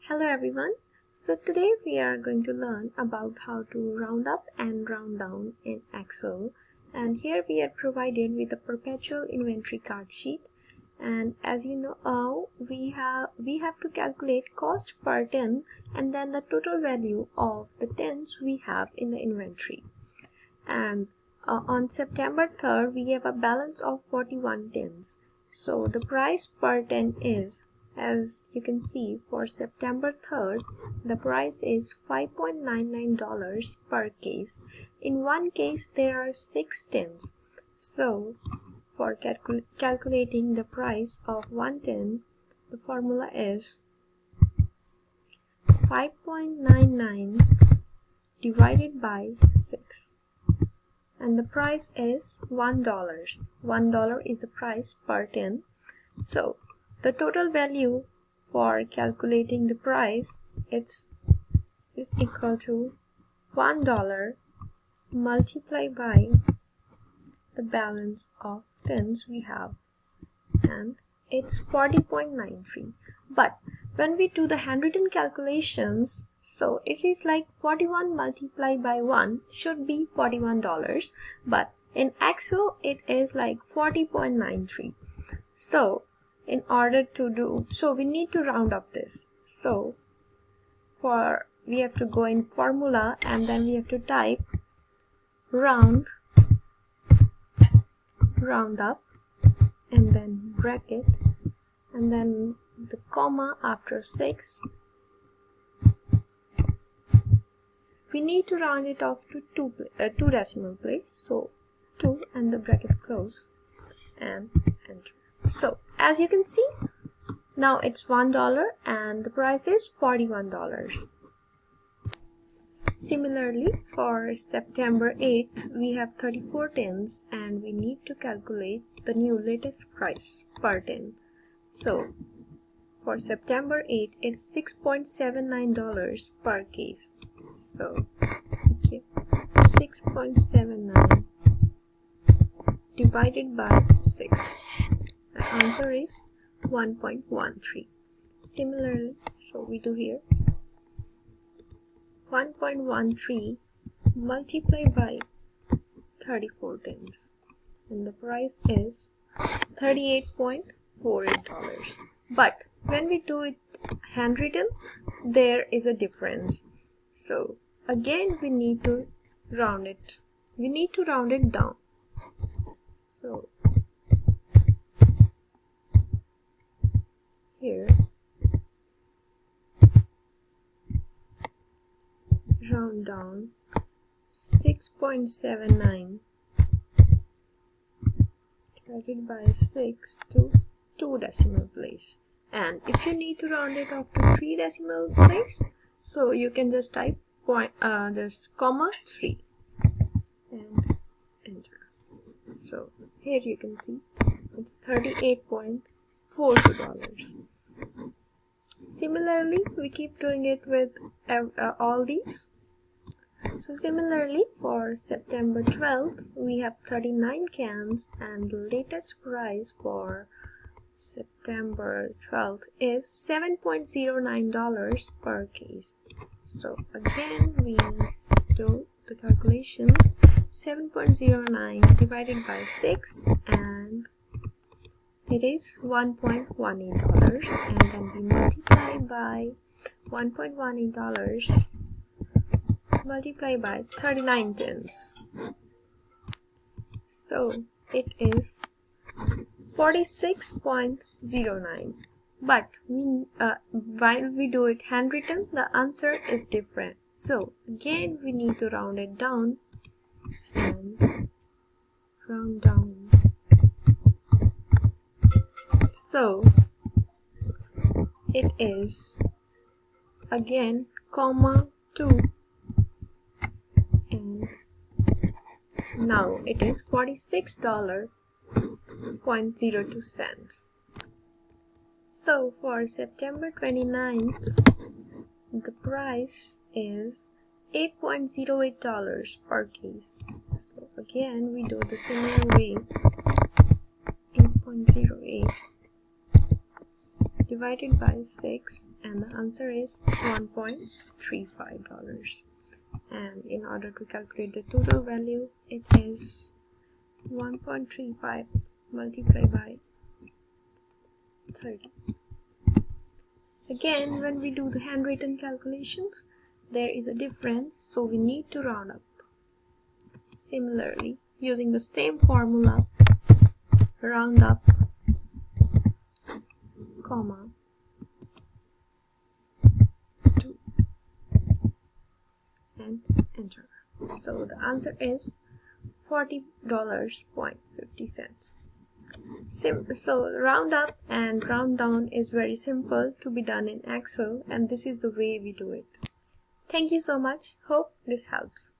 Hello everyone. So today we are going to learn about how to round up and round down in Excel, and here we are provided with a perpetual inventory card sheet, and as you know we have to calculate cost per tin and then the total value of the tins we have in the inventory. And on September 3rd we have a balance of 41 tins. So the price per tin is, as you can see, for September 3rd, the price is $5.99 per case. In one case, there are 6 tins. So, for calculating the price of 1 tin, the formula is 5.99 divided by 6. And the price is $1. $1 is the price per tin. So, the total value for calculating the price is equal to $1 multiplied by the balance of tins we have, and it's 40.93. But when we do the handwritten calculations, so it is like 41 multiplied by 1 should be $41, but in Excel it is like 40.93. So in order to do so, we need to round up this. So we have to go in formula and then we have to type round up and then bracket and then the comma after 6. We need to round it off to two decimal place, so 2 and the bracket close and enter. So as you can see, now it's $1 and the price is $41. Similarly, for September 8th, we have 34 tins and we need to calculate the new latest price per tin. So for September 8th, it's $6.79 per case. So okay, 6.79 divided by 6. The answer is 1.13. Similarly, so we do here 1.13 multiplied by 34 tins, and the price is $38.48. But when we do it handwritten, there is a difference. So again we need to round it. We need to round it down. So here round down 6.79 divided by 6 to 2 decimal place. And if you need to round it off to 3 decimal place, so you can just type just comma 3 and enter. So here you can see it's $38.42. Similarly, we keep doing it with all these. So similarly, for September 12th, we have 39 cans and the latest price for September 12th is $7.09 per case. So again, we do the calculations. 7.09 divided by 6 and it is $1.18, and then we multiply by $1.18 multiplied by 39 tins. So it is 46.09. But while we do it handwritten, the answer is different. So again we need to round it down and round down. So it is again comma 2 and now it is $46.02. So for September 29th, the price is $8.08 per case. So again we do the similar way, 8.08 divided by 6, and the answer is $1.35. And in order to calculate the total value, it is 1.35 multiplied by 30. Again, when we do the handwritten calculations, there is a difference, so we need to round up. Similarly, using the same formula, round up, comma, 2, and enter. So the answer is $40.50. So round up and round down is very simple to be done in Excel, and this is the way we do it. Thank you so much. Hope this helps.